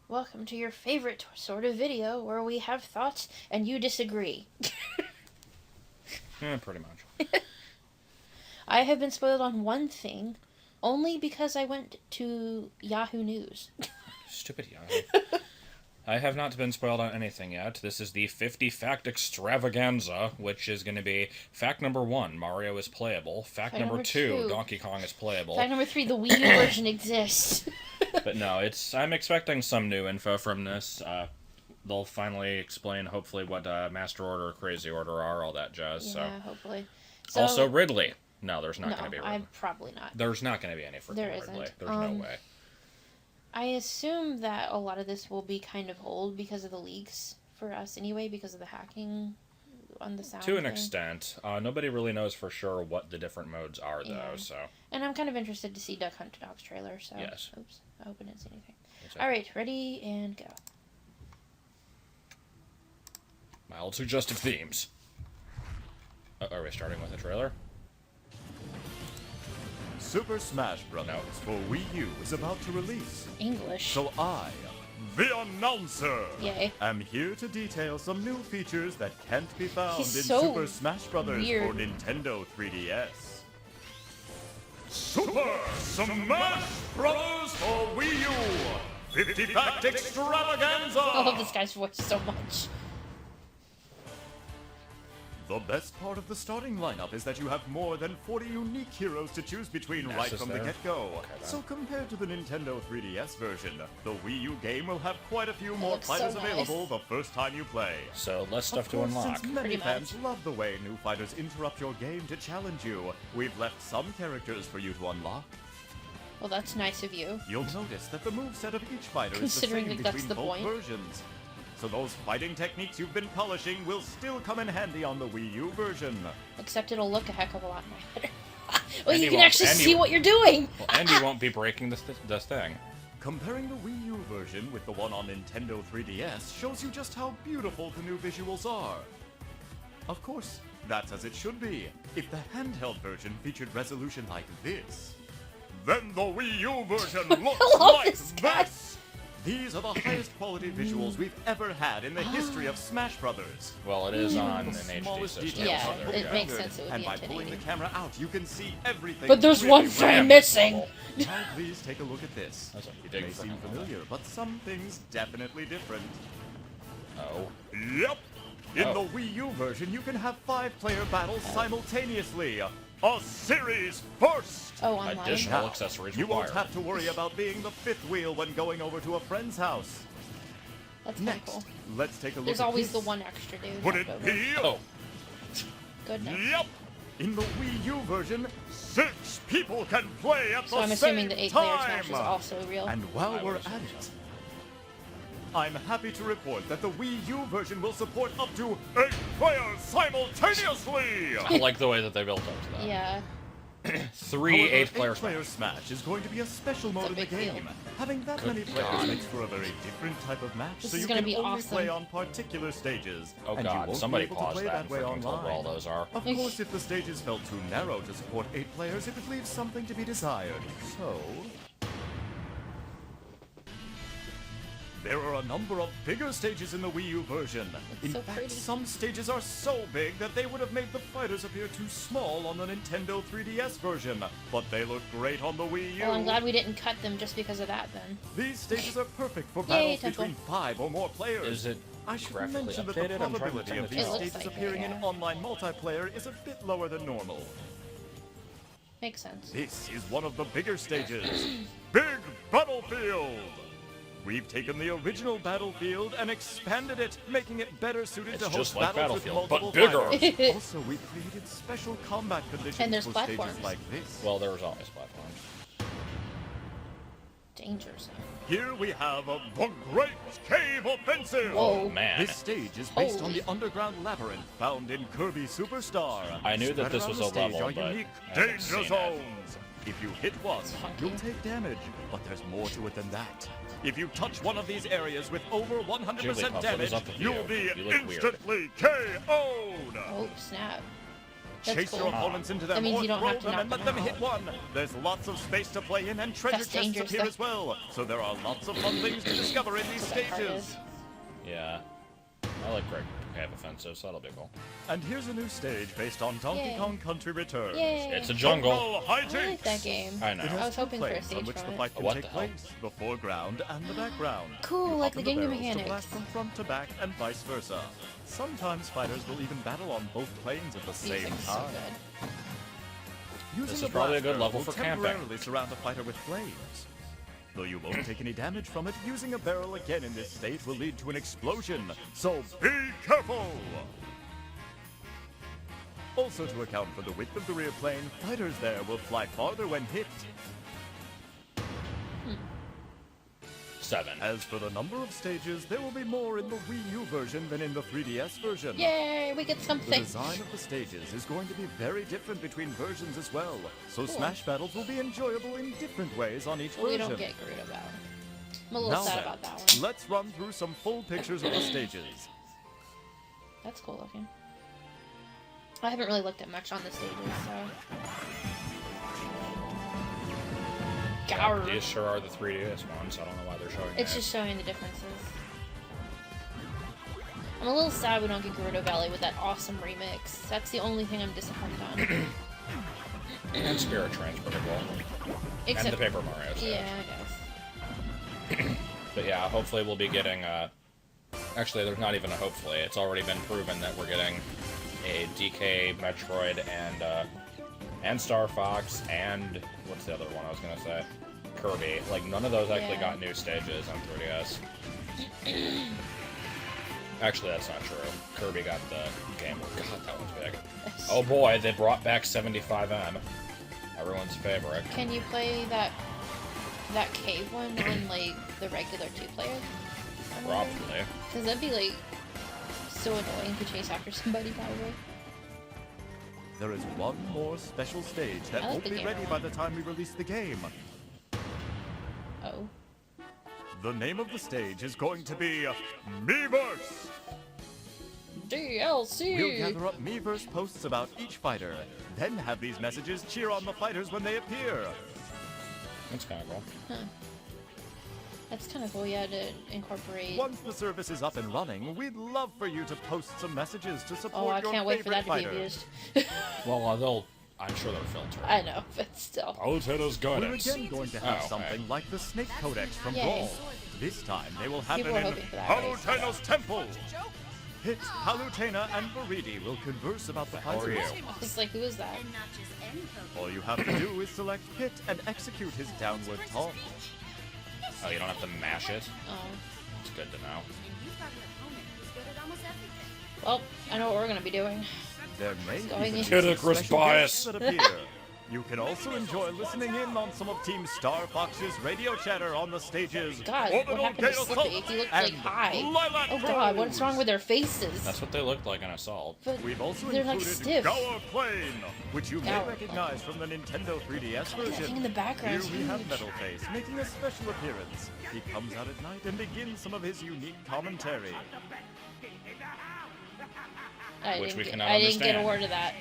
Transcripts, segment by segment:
Welcome to your favorite sort of video where we have thoughts and you disagree. Pretty much. I have been spoiled on one thing only because I went to Yahoo News. Stupid Yahoo. I have not been spoiled on anything yet. This is the 50 fact extravaganza, which is going to be fact number 1, Mario is playable. Fact number 2, Donkey Kong is playable. Fact number 3, the Wii U version exists. But no, I'm expecting some new info from this. They'll finally explain, hopefully, what Master Order, Crazy Order are, all that jazz. Yeah, hopefully. So, also, Ridley. No, there's not going to be Ridley. I'm probably not. There's not going to be any freaking Ridley. There's no way. I assume that a lot of this will be kind of old because of the leaks for us anyway, because of the hacking on the sound. To an extent. Nobody really knows for sure what the different modes are, though, so... And I'm kind of interested to see Duck Hunt Dogs trailer, so... Yes. Oops, I hope I didn't see anything. Alright, ready, and go. Mild suggestive themes. Are we starting with a trailer? Super Smash Bros. For Wii U is about to release. English. So I, the announcer, Yay. am here to detail some new features that can't be found in so Super Smash Bros. Weird. For Nintendo 3DS. Super Smash Bros. For Wii U 50 Fact Extravaganza! I love this guy's voice so much. The best part of the starting lineup is that you have more than 40 unique heroes to choose between right from the get-go. Okay, so compared to the Nintendo 3DS version, the Wii U game will have quite a few more looks so fighters nice. available the first time you play. So, less stuff Of to course, unlock. since many Pretty fans much. love the way new fighters interrupt your game to challenge you, we've left some characters for you to unlock. Well, that's nice of you. You'll notice that the moveset of each fighter is the Considering same that that's between the both point. versions. So those fighting techniques you've been polishing will still come in handy on the Wii U version. Except it'll look a heck of a lot better. Well, And you you can won't- actually and see you- what you're doing! Well, and you won't be breaking this thing. Comparing the Wii U version with the one on Nintendo 3DS shows you just how beautiful the new visuals are. Of course, that's as it should be. If the handheld version featured resolution like this, Then the Wii U version looks I love like this guy. this! these are the highest quality visuals we've ever had in the history of Smash Brothers. Well, it is on an The HD smallest system. details Yeah, are so there fully you it go. makes rendered, sense it would and be by in pulling the 1080. camera out, you can see everything. But there's really one well. frame missing! Now please take a look at this. That's what you It dig may for seem him. familiar, but some things definitely different. Oh. Yep! In Oh. the Wii U version, you can have 5-player battles simultaneously. A series first! Oh, online. Additional Now, accessories you required. won't have to worry about being the fifth wheel when going over to a friend's house. That's kind of Next, cool. let's take a look There's at always this. the one extra dude. Would left it over. be? Oh. Goodness. Yep! In the Wii U version, 6 people can play at So the I'm same assuming the 8-player time! Smash is also real. and while I we're would at assume it, so. I'm happy to report that the Wii U version will support up to 8 players simultaneously! I like the way that they built up to that. Yeah. 3 However, 8-player eight-player Smash is going to be a special mode a in the big deal. game. Having that Good many players God. makes for a very different type of match, This so is you gonna can be only awesome. play on particular stages. Oh and you god, won't somebody be able to pause play that and way freaking tell where all online. those are. Of course, if the stages felt too narrow to support 8 players, it would leave something to be desired. So... there are a number of bigger stages in the Wii U version. In so fact, pretty. some stages are so big that they would have made the fighters appear too small on the Nintendo 3DS version. But they look great on the Wii U. Well, I'm glad we didn't cut them just because of that then. These stages are perfect for Yay, battles Temple. between 5 or more players. Is it I should graphically mention that updated? the I'm trying to probability find of the these It looks stages like it, appearing in yeah. online multiplayer is a bit lower than normal. Makes sense. This is one of the bigger stages. Big Battlefield! We've taken the original Battlefield and expanded it, making it better suited It's to just host like battles with Battlefield, but multiple bigger. fighters. Also, we created special combat conditions And there's for platforms. stages like this. Well, there was always platforms. Danger zone. Here we have the Great Cave Offensive! Whoa. Man. This stage is based on Holy. the underground labyrinth found in Kirby Superstar. I knew that Spread this around was the a stage level, are but unique I haven't Danger seen it. zones! If you hit one, funky. you'll take damage, but there's more to it than that. If you touch one of these areas with over 100% Jigglypuff, what damage, is up with You'll you? be You look weird. instantly KO'd! Oh, snap. Chase your cool. opponents into them That means or you don't throw have to them knock and let them them hit out. one. There's lots of space to play in and treasure That's chests dangerous, appear though. as well. So there are lots of fun things to discover in these That's what that part stages. is. Yeah. I like Greg Cave Offensive, so that'll be cool. And here's a new stage based on Donkey Yay. Kong Country Returns. Yay! It's a jungle. I like that game. I It know. has I was two hoping for a planes stage on which from the it. fight can What take the hell? place, the foreground and the background. Cool, You like hop the in game barrels to mechanics. blast from front to back and vice versa. Sometimes fighters will even battle on both planes at the same Music's so time. good. Using This a is probably a blast good barrel level will for camping. temporarily surround a fighter with flames. Though you won't take any damage from it, using a barrel again in this state will lead to an explosion. So be careful! Also, to account for the width of the rear plane, fighters there will fly farther when hit. 7. As for the number of stages, there will be more in the Wii U version than in the 3DS version. Yay, we get The something. design of the stages is going to be very different between versions as well, so Cool. Smash battles will be enjoyable in different ways on each Well, we version. don't get Gerudo Battle. I'm a little Now sad then, about that one. let's run through some full pictures of the stages. That's cool looking. I haven't really looked at much on the stages, so. Gour. These sure are the 3DS ones. I don't know why they're showing It's that. just showing the differences. I'm a little sad we don't get Gerudo Valley with that awesome remix. That's the only thing I'm disappointed on. And Spirit Train's pretty cool. Except, And the Paper Mario stuff. yeah, I guess. But yeah, hopefully we'll be getting, actually, there's not even a hopefully. It's already been proven that we're getting a DK, Metroid, and Star Fox, and what's the other one I was gonna say? Kirby. Like, none of those actually Yeah. got new stages on 3DS. Actually, that's not true. Kirby got the game. God, that one's big. Oh boy, they brought back 75M. Everyone's favorite. Can you play that cave one on like the regular 2-player? Probably. Because that'd be like so annoying to chase after somebody probably. There is one more special stage that I like won't the be game ready one. by the time we release the game. Oh. The name of the stage is going to be Miiverse! DLC! We'll gather up Miiverse posts about each fighter, then have these messages cheer on the fighters when they appear. That's kind of cool. That's kind of cool, yeah, to incorporate. Once the service is up and running, we'd love for you to post some messages to support Oh, I your can't wait for favorite that to be fighter. abused. Well, I'm sure they're filtered. I know, but still. Palutena's We're guidance. again going to have Oh, okay. something like the Snake Codex from Yay. Brawl. This time they will have People it are in hoping for that, right? Palutena's Temple. Hit, Palutena, and Veridi will converse about the How are fighters. you? I was like, who is that? And not just any Pokemon. All you have to do is select Hit and execute his downward taunt. Oh, you don't have to mash it? Oh. It's good to know. And you've got an opponent who's good at almost everything. Well, I know what we're gonna be doing. There may going even into- be some Ludicrous special bias. guests that appear. You can also enjoy listening in on some of Team Star Fox's radio chatter on the stages. God, what Orbital happened to Gale Slippy? Assault He looked like and high. Lilac Oh god, what's Rose. wrong with their faces? That's what they looked like in Assault. But We've also they're like included stiff. Gower Plane, which you may Gower recognize from the Nintendo 3DS That thing version. in the background Here is we have huge. Metal Face making a special appearance. He comes out at night and begins some of his unique commentary. Which we cannot I didn't get a understand. word of that.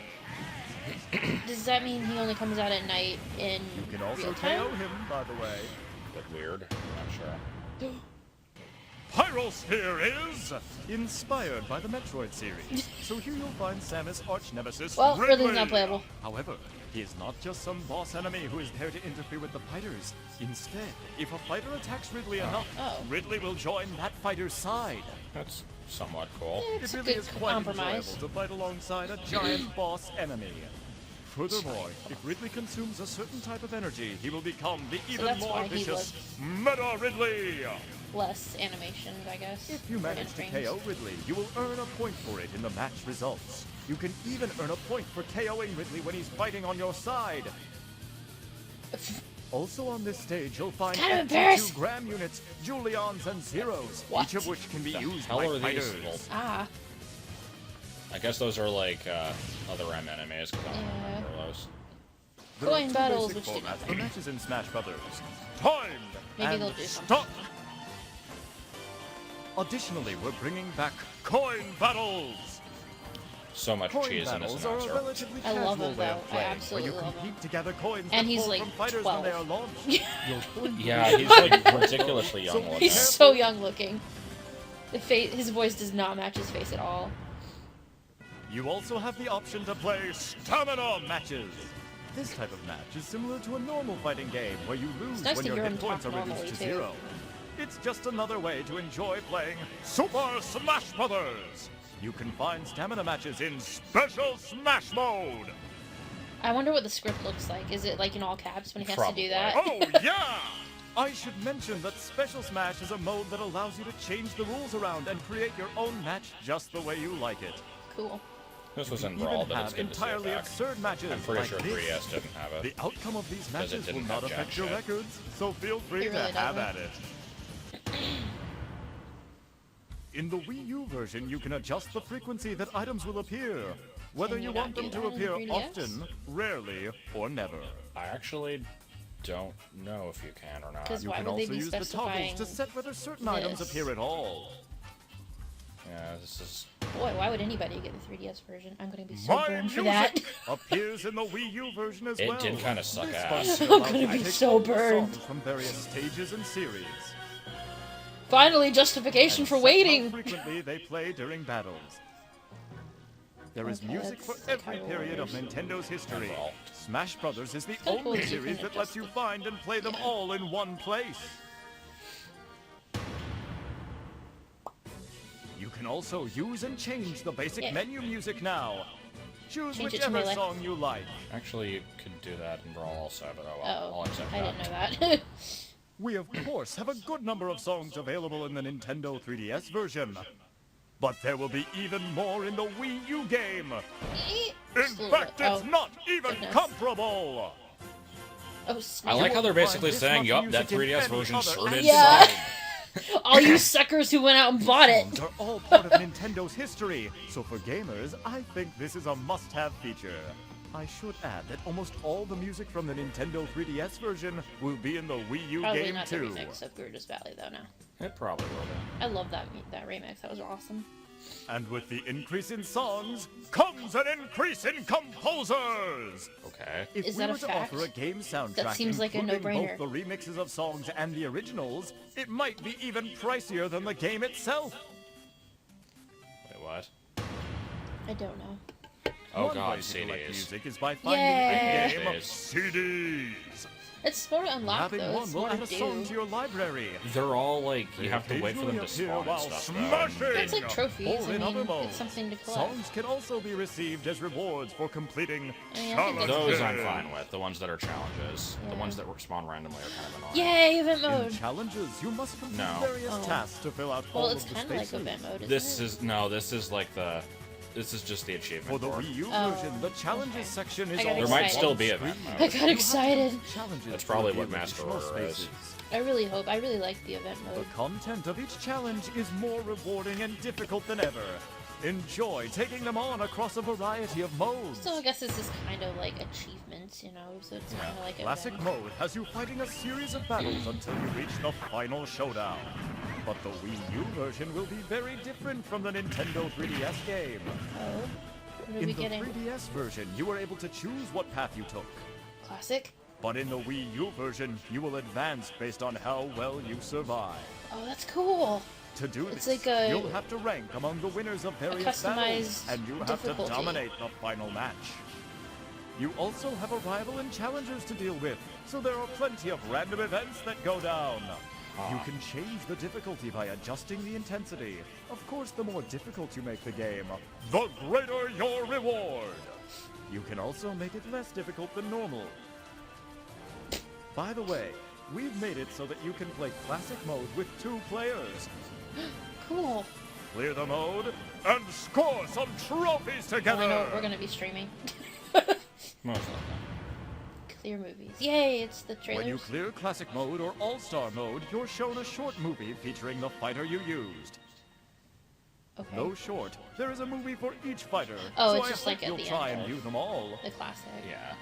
Does that mean he only comes out at night in You can also real KO time? him, by the way. Bit weird. Not sure. Pyrosphere is inspired by the Metroid series. So here you'll find Samus' arch nemesis, Well, Ridley. Ridley's not playable. However, he is not just some boss enemy who is there to interfere with the fighters. Instead, if a fighter attacks Ridley enough, Oh. Ridley will join that fighter's side. That's somewhat cool. It's It a really good is quite compromise. enjoyable to fight alongside a giant boss enemy. Furthermore, if Ridley consumes a certain type of energy, he will become the even that's more why he vicious was- Meta Ridley. Less animations, I guess. If you manage to and KO Ridley, you will earn a point for it in the match results. You can even earn a point for KOing Ridley when he's fighting on your side. frames. Also on this stage, you'll find Kind of FT2 embarrassing. gram units, Julians, and Zeros, What? each of which can be The used hell by are these? fighters. Well, Ah, I guess those are like other M enemies. 'Cause I don't Yeah. remember those. There are Coin two battles, basic which do formats for nothing. matches in Smash Brothers. Timed Maybe and they'll do something. stop. Additionally, we're bringing back coin battles. So much Coin cheese in this battles are a announcer. relatively I love casual them, way though. of I playing, absolutely where you love compete them. to gather coins And that he's pull like from fighters 12. when they are launched. You'll coin Yeah, he's like ridiculously young So looking. He's so young looking. His voice does not match his face at all. You also have the option to play stamina matches. This type of match is similar to a normal fighting game where you lose nice when to your hear hit him points are talk reduced to normally, too. 0. It's just another way to enjoy playing Super Smash Brothers. You can find stamina matches in Special Smash Mode. I wonder what the script looks like. Is it like in all caps when he has to Probably. do that? Oh yeah! I should mention that Special Smash is a mode that allows you to change the rules around and create your own match just the way you like it. Cool. This was in Even Brawl, but it's have good to see it entirely back. absurd matches I'm pretty like sure this. 3DS didn't have it. The outcome of these Because it matches will didn't not have jack affect your shit. records, so feel free It really to have doesn't. at it. In the Wii U version, you can adjust the frequency that items will appear, whether Can you you want not them do to that in appear 3DS? often, rarely, or never. I actually don't know if you can or not. 'Cause You why can would they also be use the toggles specifying to set whether certain items this? appear at all. Yeah, this is... Boy, why would anybody get the 3DS version? I'm gonna be so My burned for music that. appears in the Wii U version as It well. did kinda suck This ass. function I'm allows gonna you to be take so all the burned. songs from various stages and series. Finally, justification And for set waiting. How frequently they play during battles. There is Okay, music for that's like every Hyrule period of Warriors. Nintendo's history. Brawl. Smash Brothers is the kinda cool only that you series can that lets adjust you it. find and play them Yeah. all in one place. You can also use and change the basic Yeah. menu music now. Choose Change it to whichever melee. song you like. Actually, you could do that in Brawl also, but oh well. Oh, I'll accept I that. didn't know that. We, of course, have a good number of songs available in the Nintendo 3DS version. But there will be even more in the Wii U game. Just a In little fact, bit. it's Oh, not even goodness. comparable. Oh, I snap. like how they're won't find basically this saying, much yup, that music in 3DS any version other sure did Yeah. suck. All you suckers who went out and bought it. Songs are all part of Nintendo's history, so for gamers, I think this is a must-have feature. I should add that almost all the music from the Nintendo 3DS version will be in the Wii U Probably game not the too. remix of Gerudo's Valley, though, now. It probably will be. I love that remix. That was awesome. And with the increase in songs comes an increase in composers. Okay. If Is we that a were to fact? offer a game soundtrack seems like a including no-brainer. both the remixes of songs and the originals, it might be even pricier than the game itself. Wait, what? I don't know. Oh One god, way to collect CDs. music is by finding Yay. in-game CDs. CDs. It's more to unlock, Having though. one It's will more add to a song to do. your library. They're all like, you have to wait for them to Occasionally spawn appear and stuff, though. smashing. It's like trophies. Or I in other mean, modes. it's something to collect. Songs can also be received as rewards for completing I mean, I think it's challenges. Those I'm fine with. The ones that are challenges. The Yeah. ones that spawn randomly are kind of annoying. Yay, event In mode! challenges, you must complete No. various Oh. tasks to fill out Well, all it's of the kind of like spaces. event mode, isn't This it? is, no, this is like the, this is just the achievement For the board. Wii U Oh, version, the challenges okay. section is I got all There might excited. still be on event screen. mode. I got excited. Challenges That's to probably reveal what Master additional Order is. spaces. I really hope. I really like the event The mode. content of each challenge is more rewarding and difficult than ever. Enjoy taking them on across a variety of modes. So I guess this is kind of like achievements, you know. So it's kind of like Classic event. mode has you fighting a series of battles until you reach the final showdown. But the Wii U version will be very different from the Nintendo 3DS game. Oh, what are In we the getting? 3DS version, you were able to choose what path you took. Classic. But in the Wii U version, you will advance based on how well you survive. Oh, that's cool. To do It's this, like a- you'll have to rank among the winners of various battles, customized and you have difficulty. to dominate the final match. You also have a rival and challengers to deal with, so there are plenty of random events that go down. You can change the difficulty by adjusting the intensity. Of course, the more difficult you make the game, the greater your reward. You can also make it less difficult than normal. By the way, we've made it so that you can play classic mode with 2 players. Cool. Clear the mode and score some trophies Oh, together. I know what we're gonna be streaming. Most likely. Clear movies. Yay! It's the trailers. When you clear classic mode or all-star mode, you're shown a short movie featuring the fighter you used. Okay. Though short, there is a movie for each fighter. Oh, so it's I just hope like at you'll the try end and of- view them all. The classic. Yeah.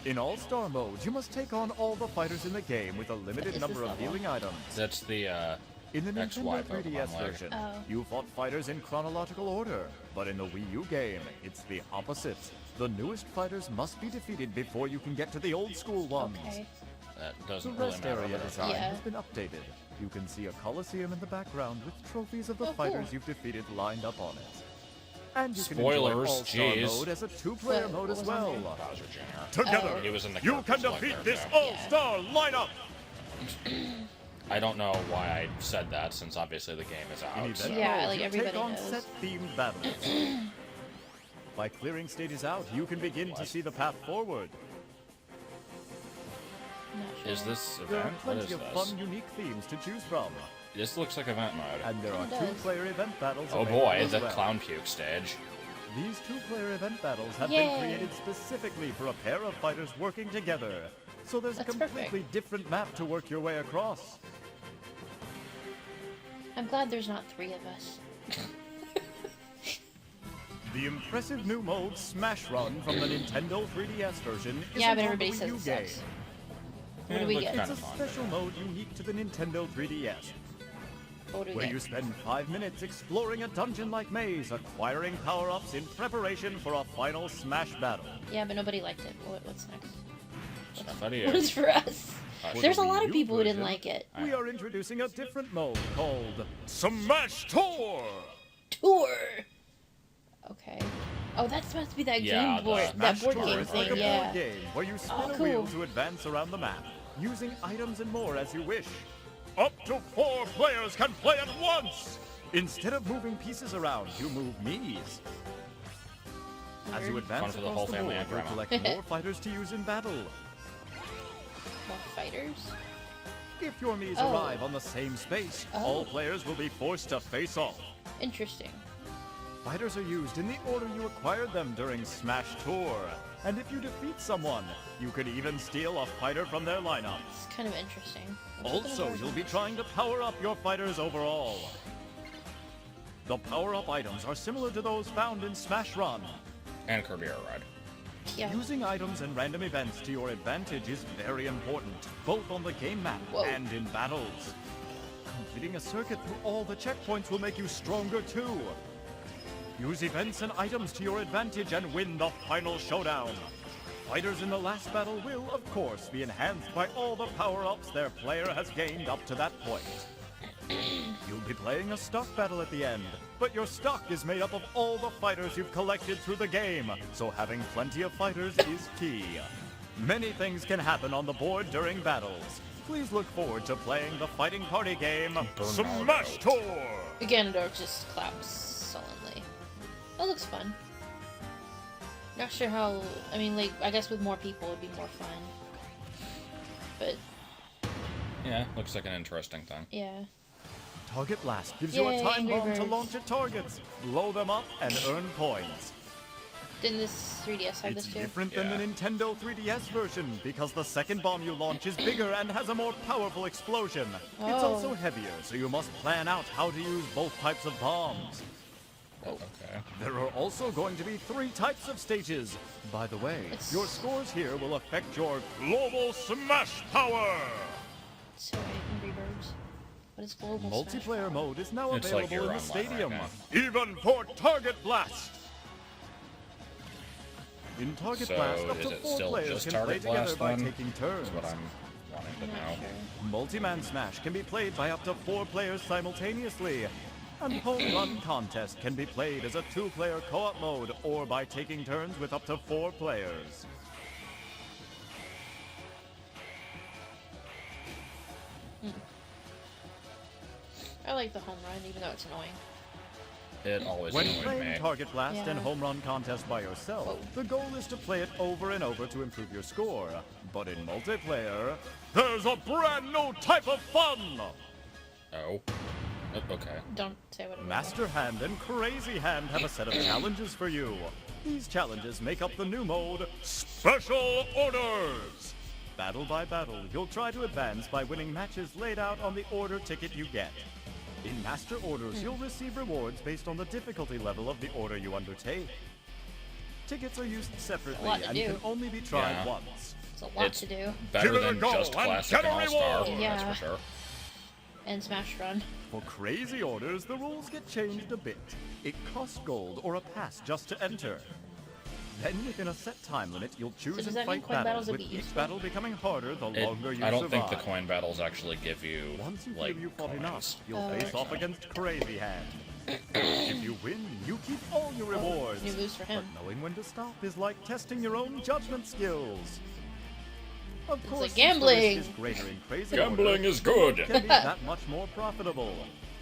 In all-star mode, you must take on all the fighters in the game with a limited is number this of level? healing items. That's the, In the XY Nintendo Pokemon 3DS leg. version, Oh. you fought fighters in chronological order, but in the Wii U game, it's the opposite. The newest fighters must be defeated before you can get to the old school ones. Okay. That The doesn't really rest matter. area but design okay. Yeah. has been updated. You can see a coliseum in the background with trophies of the Oh, fighters cool. you've defeated lined up on it. And you can Spoilers, enjoy All-Star jeez. mode as a two-player What- mode what as was on well. there? Bowser Jr. Together, He was in the you can characters like defeat there, this too. all-star lineup. I don't know why I said that, since obviously the game is In out. event So. Yeah, mode, like you everybody take on knows. set-themed battles. By clearing stages out, you can begin to see the path forward. Not sure. Is this There are event? What is plenty of this? fun, unique themes to choose from. This looks like event mode. And there are It does. two-player event battles Oh available boy, as the well. clown puke stage. These two-player event battles have Yay. been created specifically for a pair of fighters working together. So there's That's a completely perfect. different map to work your way across. I'm glad there's not 3 of us. The impressive new mode Smash Run from the Nintendo 3DS version is Yeah, in but the everybody Wii says U it game. sucks. What do we looks get? kinda It's a fun, special but- mode unique to the Nintendo 3DS, What do we where get? you spend 5 minutes exploring a dungeon-like maze, acquiring power-ups in preparation for a final Smash battle. Yeah, but nobody liked it. What's next? Stuff out of you. What is for us? For There's the a lot Wii of U people who didn't version, like it. We are introducing a different mode called Smash Tour. Tour. Okay. Oh, that's supposed to be that Yeah, game board, the that Smash board Tour game is like thing. a Yeah. board game where you spin Oh, a wheel cool. to advance around the map, using items and more as you wish. Up to 4 players can play at once. Instead of moving pieces around, you move minis. As you Weird. advance Fun for the across whole the family board, and you'll grandma. collect more fighters to use in battle. More fighters. If your Miis Oh. arrive on the same space, Oh. all players will be forced to face off. Interesting. Fighters are used in the order you acquired them during Smash Tour. And if you defeat someone, you could even steal a fighter from their lineup. It's kind of interesting. What's the Also, board you'll be game? trying to power up your fighters overall. The power-up items are similar to those found in Smash Run. And Kirby Air Ride. Yeah. Using items and random events to your advantage is very important, both on the game map Whoa. and in battles. Completing a circuit through all the checkpoints will make you stronger too. Use events and items to your advantage and win the final showdown. Fighters in the last battle will, of course, be enhanced by all the power-ups their player has gained up to that point. You'll be playing a stock battle at the end, but your stock is made up of all the fighters you've collected through the game, so having plenty of fighters is key. Many things can happen on the board during battles. Please look forward to playing the fighting party game, Smash Tour. Ganondorf just claps sullenly. That looks fun. Not sure how. I mean, like, I guess with more people it'd be more fun. But Yeah, looks like an interesting thing. yeah. Target Blast gives you a Yay, time Angry bomb to Birds. launch at targets, blow them up, and earn points. Didn't this 3DS have It's this too? different than the Yeah. Nintendo 3DS version because the second bomb you launch is bigger and has a more powerful explosion. It's Oh. also heavier, so you must plan out how to use both types of bombs. Okay. There are also going to be 3 types of stages. By the way, It's- your scores here will affect your Global Smash Power. Sorry, Angry Birds. What is global multiplayer mode is now It's like available you're in the online right stadium. now. Even for Target Blast. In Target So, Blast, up is to it 4 still players just can Target play together Blast by then? taking turns. That's what I'm wanting to I'm not know. sure. Multi-man Smash can be played by up to 4 players simultaneously. And Home Run Contest can be played as a 2-player co-op mode or by taking turns with up to 4 players. I like the home run, even though it's annoying. It always When annoyed playing me. Target Blast and Yeah. Home Run Contest by yourself, Whoa. the goal is to play it over and over to improve your score. But in multiplayer, There's a brand new type of fun. Oh. Okay. Don't say what it was. Master Hand and Crazy Hand have a set of challenges for you. These challenges make up the new mode, Special Orders. Battle by battle, you'll try to advance by winning matches laid out on the order ticket you get. In Master Orders, you'll receive rewards based on the difficulty level of the order you undertake. Tickets are used separately lot to and do. can only be tried Yeah. once. It's a lot It's to do. Better Give it a than go just and Classic get a and All-Star, reward. that's Yeah. for sure. And Smash Run. For crazy orders, the rules get changed a bit. It costs gold or a pass just to enter. Then, within a set time limit, you'll choose does and that mean fight coin battles, battles would with be each useful? battle becoming harder the longer you I don't survive. think the coin battles actually give you, Once you like, feel you fought coins. enough, you'll Oh, face off okay. against Crazy Hand. If you win, you keep all your rewards. New moves for him. But knowing when to stop is like testing your own judgment skills. Of course, like since the gambling. risk is greater in Crazy Gambling Order, is good. it can be that much more profitable.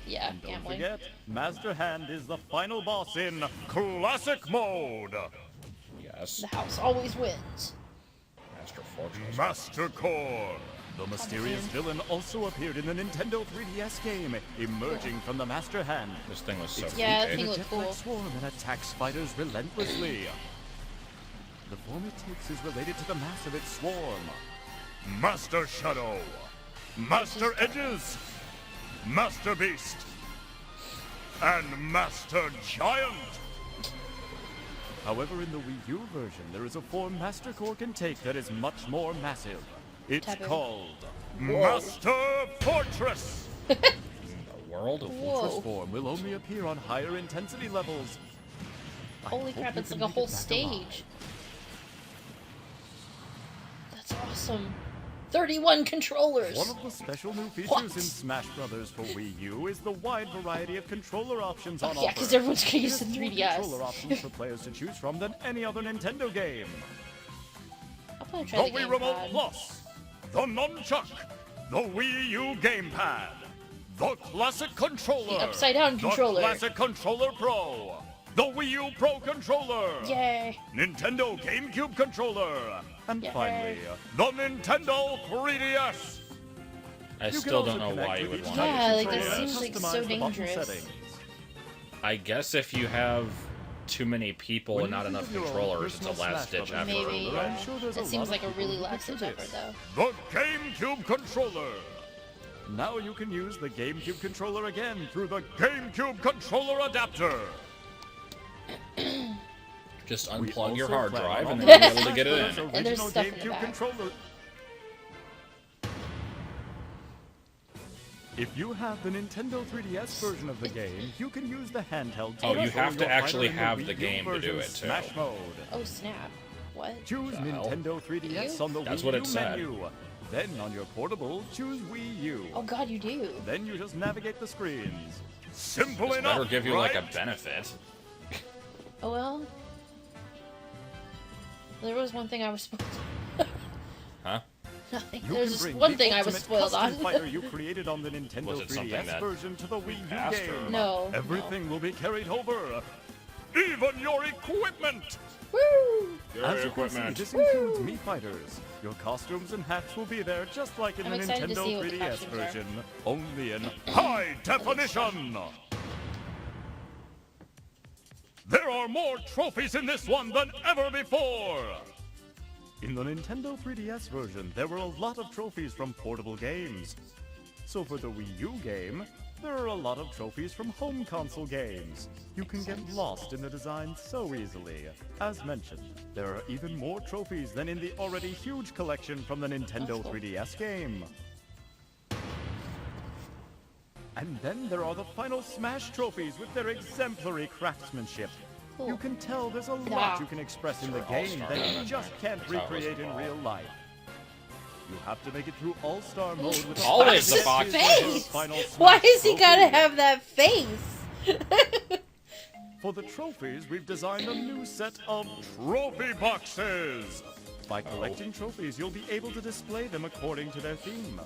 Yeah, And don't gambling. forget, Master Hand is the final boss in Classic mode. Yes. The house always wins. Master Fortress. Master Core. The mysterious villain also appeared in the Nintendo 3DS game, emerging from the Master Hand. This thing was so Yeah, that creepy. thing a looked jet-like cool. swarm and attacks fighters relentlessly. The form it takes is related to the mass of its swarm. Master Shadow. Master Edges. Master Beast. And Master Giant. However, in the Wii U version, there is a form Master Core can take that is much more massive. It's Taboo. called Master Fortress. The world of Whoa. Fortress form will only appear on higher intensity levels. I Holy hope crap, you it's can like a make whole it back alive. stage. That's awesome. 31 controllers. One of the special new features What? in Smash Bros. For Wii U is the wide variety of controller options on Yeah, offer. because everyone's gonna It use the has more 3DS. controller options for players to choose from than any other Nintendo game. I'll probably The try the Wii game Remote pad. Plus. The Nunchuck. The Wii U Gamepad. The Classic Controller. The upside-down controller. The Classic Controller Pro. The Wii U Pro Controller. Yay. Nintendo GameCube Controller. And Yay. finally, The Nintendo 3DS. I you can still also don't know connect why you with would each want type Yeah, of like, that controller and seems, like, customize so the button dangerous. settings. I guess if you have too many people When and you not think enough of your own controllers, it's a personal last-ditch Smash effort. Brothers Maybe, controller, yeah. I'm sure there's It a seems lot like a of really people who last-ditch picture effort, this. though. The GameCube Controller. Now you can use the GameCube controller again through the GameCube Controller Adapter. Just We unplug your also hard plan drive on and offering then you'll be able to Smash get it Bros. in. And there's Original stuff in the GameCube back. controller. If you have the Nintendo 3DS version of the game, you can use the handheld to Oh, you control have to your actually fighter in have Wii the U game to do version's it, too. Smash mode. Oh, snap. What? Choose The hell? Nintendo 3DS You? on the That's Wii what U it said. menu. Then on your portable, choose Wii U. Oh, God, you do. Then you just navigate the screens. Simple This enough, better give you right? like a benefit. Oh, well. There was one thing I was spoiled. Huh? Nothing. You There's can just bring one the thing I was ultimate spoiled custom on. fighter you created on the Nintendo Was it something 3DS that version to the Wii U passed or- game. No. Everything will be carried over. Even your equipment. Woo! As you can see, this includes Mii Fighters. Your costumes and hats will be there just like in I'm the excited to Nintendo see what the 3DS costumes are. version, only in High definition. There are more trophies in this one than ever before. In the Nintendo 3DS version, there were a lot of trophies from portable games. So for the Wii U game, there are a lot of trophies from home console games. You can get lost in the design so easily. As mentioned, there are even more trophies than in the already huge collection from the Nintendo That's cool. 3DS game. And then there are the final Smash trophies with their exemplary craftsmanship. Cool. You can tell there's a Yeah. lot you can express in the Sure, game All-Star that you Mode. just can't That's how it was recreate in involved. real life. You have to make it through All-Star mode with the Always the fastest Fox. Face! final Why Smash has he gotta trophy. have that face? For the trophies, we've designed a new set of Trophy boxes. By collecting trophies, you'll be able to display them according to their theme.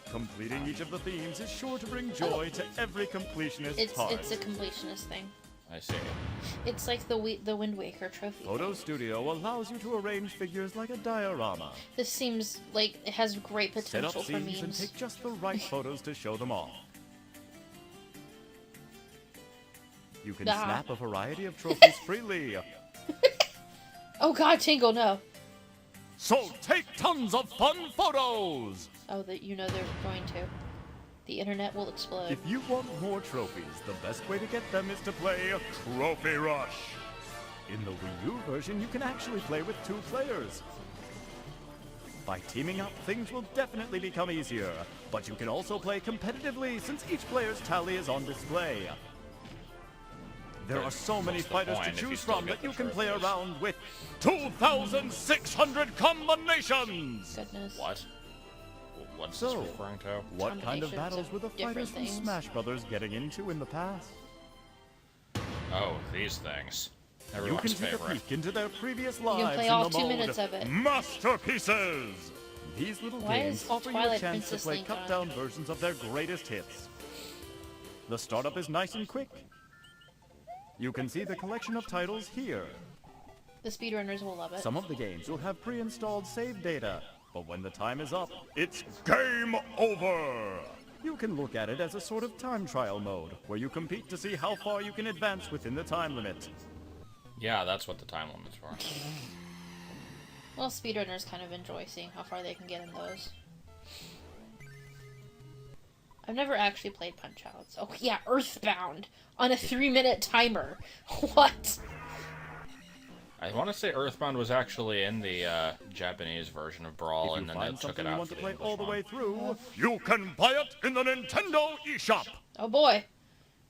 Completing each of the themes is sure to bring joy to every completionist's heart. It's a completionist thing. I see. It's like the Wind Waker trophy. Photo Studio allows you to arrange figures like a diorama. This seems like it has great Set up potential for scenes and memes. take just the right photos to show them off. You can Ah. snap a variety of trophies freely. Oh God, Tingle, no. So take tons of fun photos. Oh, that you know they're going to. The internet will explode. If you want more trophies, the best way to get them is to play. Trophy Rush. In the Wii U version, you can actually play with 2 players. By teaming up, things will definitely become easier, but you can also play competitively since each player's tally is on display. There are so many What's the fighters to point if you choose still from get that the you can play trophies? around with. 2,600 combinations! Goodness. What? What's this So, referring to? what kind of Combinations battles of were the different fighters from things. Smash Brothers getting into in the past? Oh, these things. You Everyone's can take a favorite. peek into their previous You lives can play in all the 2 mode minutes of it. Masterpieces! These little Why games is offer you a Twilight chance Princess to play Link on? cut-down versions of their greatest hits. The startup is nice and quick. You can see the collection of titles here. The speedrunners will love it. Some of the games will have pre-installed save data, but when the time is up, It's game over! you can look at it as a sort of time trial mode, where you compete to see how far you can advance within the time limit. Yeah, that's what the time limit's for. Well, speedrunners kind of enjoy seeing how far they can get in those. I've never actually played Punch-Outs. Oh yeah, Earthbound on a 3-minute timer. What? I want to say Earthbound was actually in the Japanese version of Brawl, If and you then they find took something it you out want for to the play English all the one, way through, You can buy it in the Nintendo eShop! Oh boy.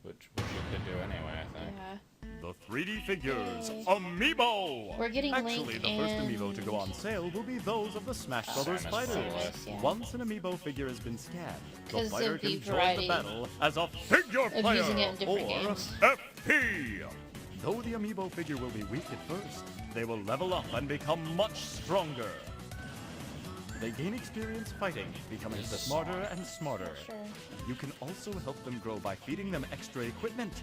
which you could do anyway, I think. Yeah. The 3D figures, Yay. Amiibo! We're getting Actually, Link the first and... amiibo to go on sale will be those of the Smash Brothers Samus fighters. Samus, yeah. Once an amiibo figure has been scanned, the 'Cause fighter of the can join variety the battle as a Figure of player! using it in different or games. FP! Though the amiibo figure will be weak at first, they will level up and become much stronger. They gain experience fighting, becoming Here's the smarter song. and smarter. Sure. You can also help them grow by feeding them extra equipment.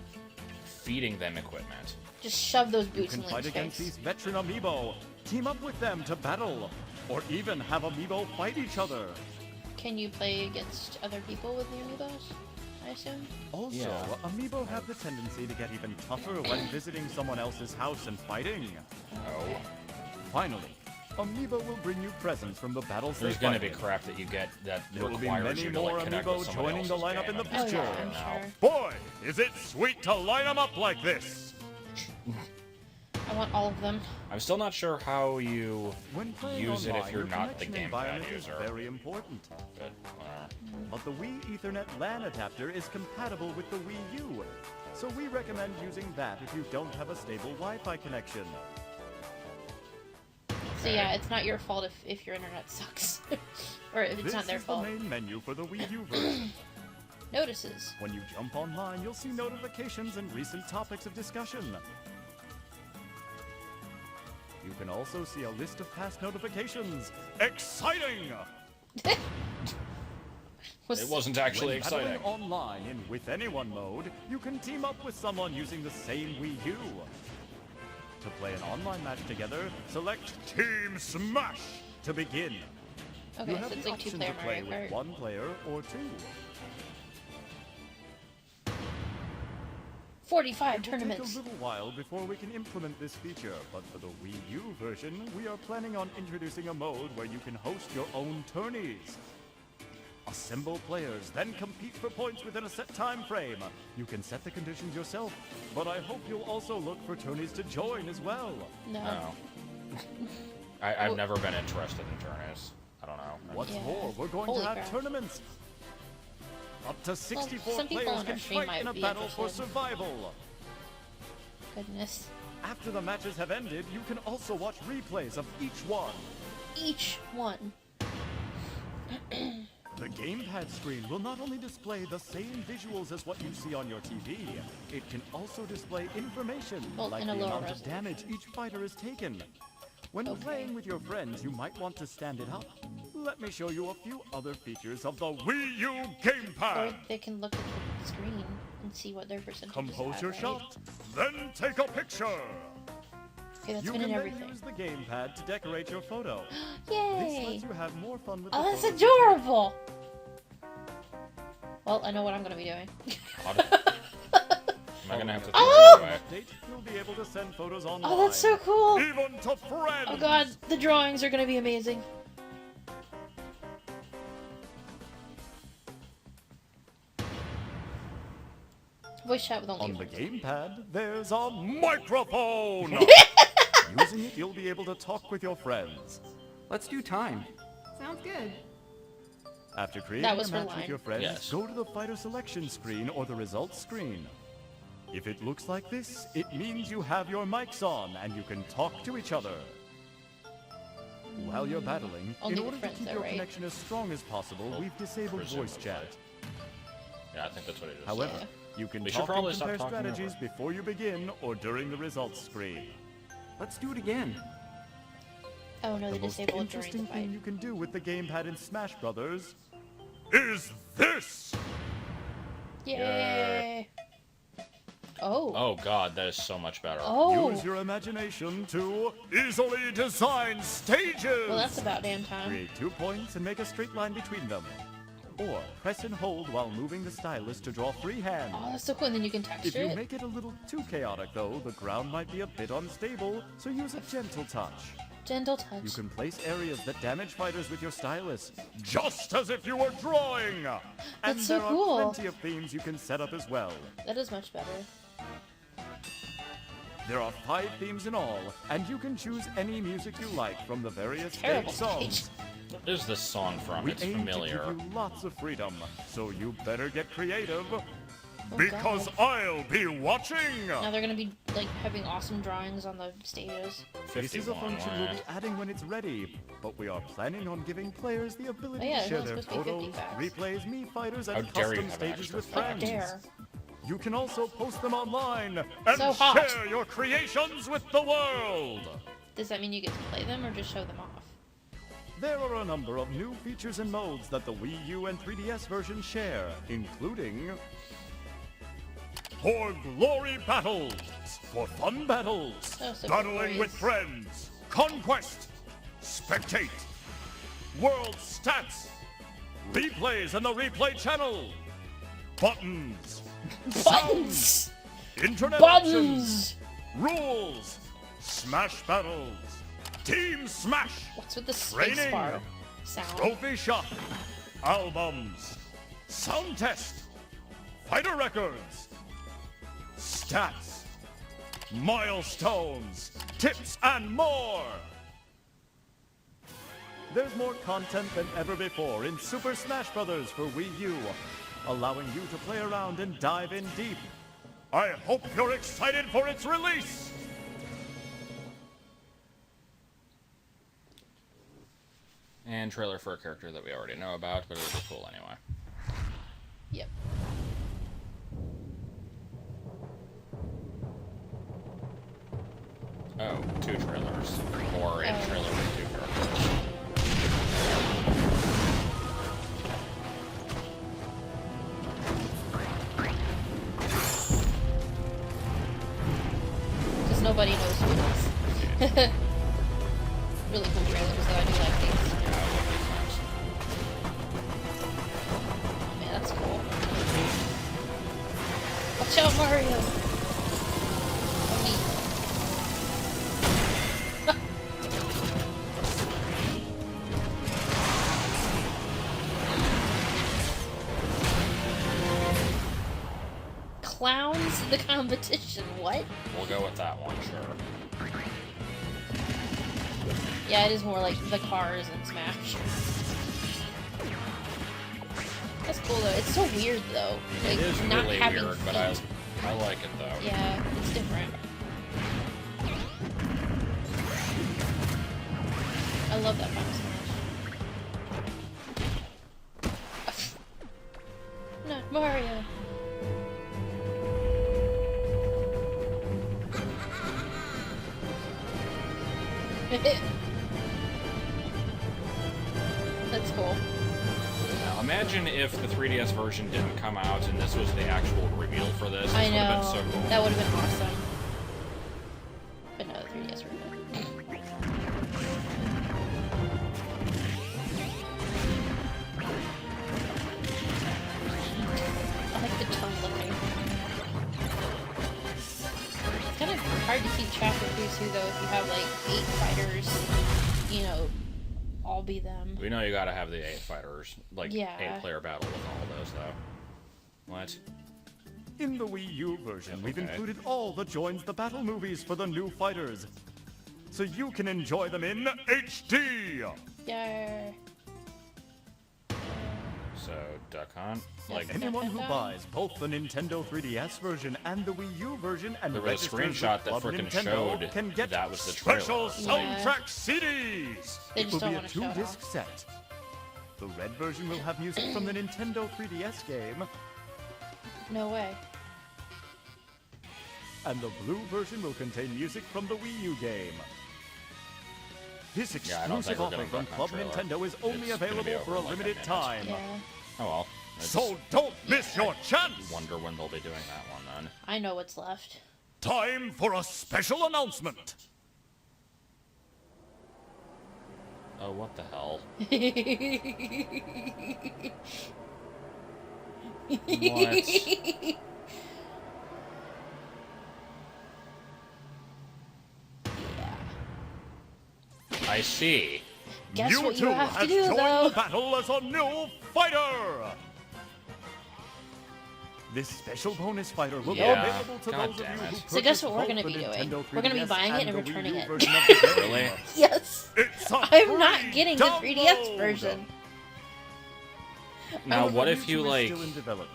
Feeding them equipment. Just shove those You boots can in fight Link's against face. these veteran amiibo, team up with them to battle, or even have amiibo fight each other. Can you play against other people with the amiibos? I assume? Also, Yeah. amiibo have the tendency to get even tougher when visiting someone else's house and fighting. Oh. Finally, amiibo will bring you presents from the battles There's they gonna fight be in. crap that you get that There will be requires many you to more like connect amiibo with somebody joining the else's lineup game. in the I'm Oh just future. yeah, saying I'm now. sure. Boy, is it sweet to line them up like this! I want all of them. I'm still not sure how you When playing use it online, if you're your not the connection gamepad environment is user. very important. But, But the Wii Ethernet LAN adapter is compatible with the Wii U, so we recommend using that if you don't have a stable Wi-Fi connection. So yeah, it's not your fault if your internet sucks. Or if it's This not their is fault. the main menu for the Wii U version. Notices. When you jump online, you'll see notifications and recent topics of discussion. You can also see a list of past notifications. Exciting! it wasn't actually When battling exciting. online in With Anyone mode, you can team up with someone using the same Wii U. To play an online match together, select Team Smash! to begin. Okay, You so have it's the like option 2-player to play Mario with Kart. one player or two. 45 It will tournaments. take a little while before we can implement this feature, but for the Wii U version, we are planning on introducing a mode where you can host your own tourneys. Assemble players, then compete for points within a set time frame. You can set the conditions yourself, but I hope you'll also look for tourneys to join as well. No. No. I've never been interested in tourneys. I don't know. What's Yeah. more, we're going Holy to have crap. tournaments. Up to 64 some people players on can our stream fight might in a be battle for interested. survival. Goodness. After the matches have ended, you can also watch replays of each one. Each one. The gamepad screen will not only display the same visuals as what you see on your TV, it can also display information Well, like in the a lower amount of resolution. damage each fighter has taken. When Okay. playing with your friends, you might want to stand it up. Let me show you a few other features of the Wii U Or Gamepad! they can look at the screen and see what their percentage Compose is your at, right? shot. Then take a picture! Okay, that's You been can in then everything. use the gamepad to decorate your photo. This Yay! lets you have more fun with Oh, the that's photos you take. adorable! Well, I know what I'm gonna be doing. Am I gonna have to throw Oh! it away? Update, you'll be able to send photos online. Oh, that's so cool! Even to friends! Oh god, the drawings are gonna be amazing. Voice chat with only On the friends. gamepad, there's a Microphone! Using it, you'll be able to talk with your friends. Let's do time. Sounds good. After creating That was a her match line. with your friends, Yes. go to the fighter selection screen or the results screen. If it looks like this, it means you have your mics on and you can talk to each other. While you're battling, Only in with order to friends, keep though, your right? connection as strong as possible, we've disabled voice Presumably. chat. Yeah, I think that's what it is. However, Yeah. you can We should talk probably and stop compare talking strategies over. before you begin or during the results screen. Let's do it again. Oh no, The they most disable it during interesting the thing fight. you can do with the gamepad in Smash Brothers Is this? Yay! Oh. Oh god, that is so much better. Oh. use your imagination to Easily designed stages. Well, that's about damn time. create 2 points and make a straight line between them. Or press and hold while moving the stylus to draw freehand. Oh, that's so cool. And then you can If texture you it. make it a little too chaotic though, the ground might be a bit unstable, so use a gentle touch. Gentle touch. You can place areas that damage fighters with your stylus. Just as if you were drawing. And That's so there cool. are plenty of themes you can set up as well. That is much better. There are 5 themes in all, and you can choose any music you like from the various Terrible stage songs. What is this song from? We It's aim familiar. to give you lots of freedom, so you better get creative. Oh, Because God. I'll be watching. Now they're gonna be like having awesome drawings on the stages. This is a 51, function we'll be right? adding when it's ready, but we are planning on giving players the ability Oh, yeah, to share it's their supposed to be 50 photos, facts. replays, Mii Fighters, How and dare you custom have stages extra with facts. How friends. dare. You can also post them online And So hot. share your creations with the world. Does that mean you get to play them or just show them off? There are a number of new features and modes that the Wii U and 3DS versions share, including For glory battles. for fun battles, Oh, so Battling with glorious. friends. Conquest. Spectate. World stats. Replays in the replay channel. Buttons. Buttons! Internet options. Buttons! Rules. Smash battles. Team Smash. What's with the Training. space bar sound? Trophy shop. Albums. Sound test. Fighter records. Stats. Milestones. Tips and more. there's more content than ever before in Super Smash Bros. For Wii U, allowing you to play around and dive in deep. I hope you're excited for its release. And trailer for a character that we already know about, but it was cool anyway. Yep. Oh, 2 trailers. Or a Oh. trailer with 2 characters. Because nobody knows who it is. Really cool trailers, though. I do like these. Yeah, I love these things. Man, that's cool. Watch out, Mario! Oh, neat. Clowns the competition, what? We'll go with that one, sure. Yeah, it is more like the cars in Smash. That's cool though. It's so weird though. Like It is not really having weird, but I feet. like it though. Yeah, it's different. I love that Final Smash. Not Mario. That's cool. Now, imagine if the 3DS version didn't come out and this was the actual reveal for this. This I would have know. been so cool. That would have been awesome. But no, the 3DS version. I like the tongue looking. It's kind of hard to keep track of who's who though if you have like 8 fighters, you know, all be them. We know you gotta have the 8 fighters, like Yeah. 8-player battle with all those though. What? In the Wii U version, we've Okay. included all the Joins the Battle movies for the new fighters, so you can enjoy them in HD. Yeah. Duck Hunt. Like, Anyone who buys both the Nintendo 3DS version and the Wii U version and there was a registers screenshot with that Club freaking Nintendo showed can get that was the trailer. Special Like, soundtrack CDs. They It just will don't be a want to show it 2-disc off. set. The red version will have music from the Nintendo 3DS game, No way. and the blue version will contain music from the Wii U game. This Yeah, I don't think exclusive we're offer getting from Duck Club Hunt trailer. Nintendo is only It's gonna be available over for a in like 10 limited minutes. time. Yeah. oh well. It's- So don't miss your chance. wonder when they'll be doing that one then. I know what's left. Time for a special announcement. Oh, what the hell? What? I see. Guess what you Mewtwo have to has do, joined though. the battle as a new fighter. This special bonus fighter will Yeah, be available to God those of damn you it. who So guess purchase what we're both gonna the be doing? Nintendo We're gonna be 3DS buying it and the returning Wii U it. version of the game. Really? Yes. It's a I'm not free getting the 3DS download. version. Now, And what the if you Mewtwo is like? still in development.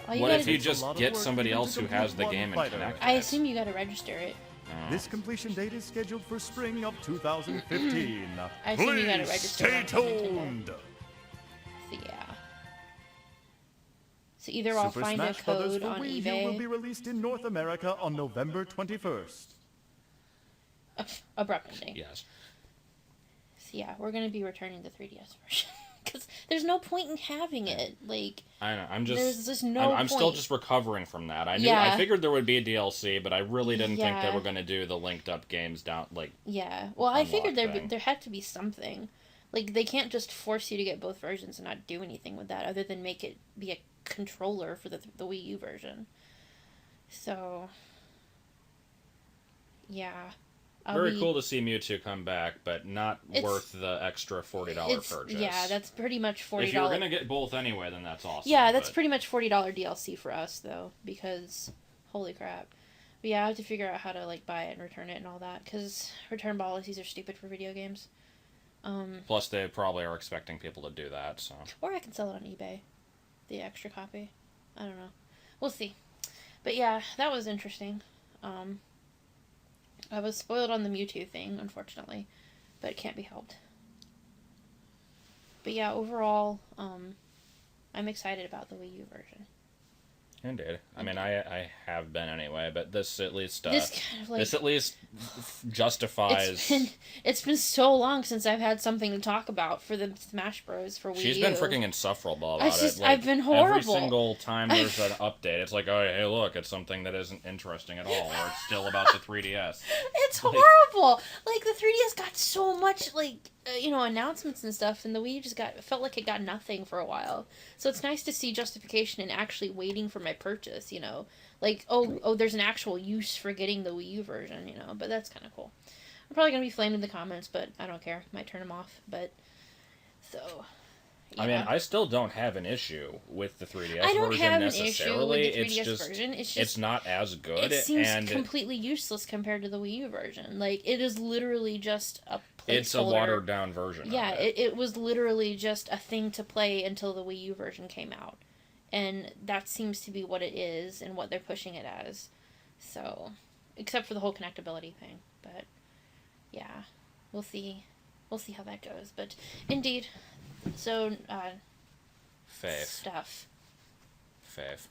All you What gotta if you do- It's a just lot of get work somebody even else to who has the complete game one and fighter. connect I it? assume you gotta register it. Oh. This completion date is scheduled for spring of 2015. I assume you gotta Please register stay it on Nintendo. tuned. So yeah. So either I'll Super find Smash a Brothers code for on Wii U will be eBay. released in North America on November 21st. Abrupt ending. Yes. So yeah, we're gonna be returning the 3DS version because there's no point in having it. Like, I know. I'm just. there's just no I'm still point. just recovering from that. I knew. Yeah. I figured there would be a DLC, but I really didn't think they Yeah. were going to do the linked up games down. Like, Yeah. Well, I figured Unlock thing. there had to be something. Like, they can't just force you to get both versions and not do anything with that other than make it be a controller for the Wii U version. So, yeah. very cool to see Mewtwo come back, but not It's- worth the extra $40 purchase. Yeah, that's pretty much $40. If you're going to get both anyway, then that's awesome. Yeah, that's but- pretty much $40 DLC for us, though, because holy crap. But yeah, I have to figure out how to, like, buy it and return it and all that, because return policies are stupid for video games. Plus, they probably are expecting people to do that, so. Or I can sell it on eBay. The extra copy. I don't know. We'll see. But yeah, that was interesting. I was spoiled on the Mewtwo thing, unfortunately. But it can't be helped. But yeah, overall, I'm excited about the Wii U version. Indeed. I mean, I have been anyway, but this at least This kind of like... this at least justifies. It's been so long since I've had something to talk about for the Smash Bros. For Wii U. She's been freaking insufferable I about just- it. Like, I've been horrible. Every single time there's an update, it's like, oh, hey, look, it's something that isn't interesting at all, or it's still about the 3DS. It's horrible. Like, the 3DS got so much, like, announcements and stuff, and the Wii just felt like it got nothing for a while. So it's nice to see justification and actually waiting for my purchase, Like, oh, there's an actual use for getting the Wii U version, But that's kind of cool. I'm probably going to be flamed in the comments, but I don't care. Might turn them off, but... So... Yeah. I mean, I still don't have an issue with the 3DS I don't version have an necessarily. issue with the 3DS it's just, version. It's it's not as good. It seems and completely useless compared to the Wii U version. Like, it is literally just a placeholder. it's a watered down version. Yeah, of it. it was literally just a thing to play until the Wii U version came out. And that seems to be what it is and what they're pushing it as. So, except for the whole connectability thing. But, yeah, we'll see. We'll see how that goes. But, indeed, so, Faith. stuff. Faith.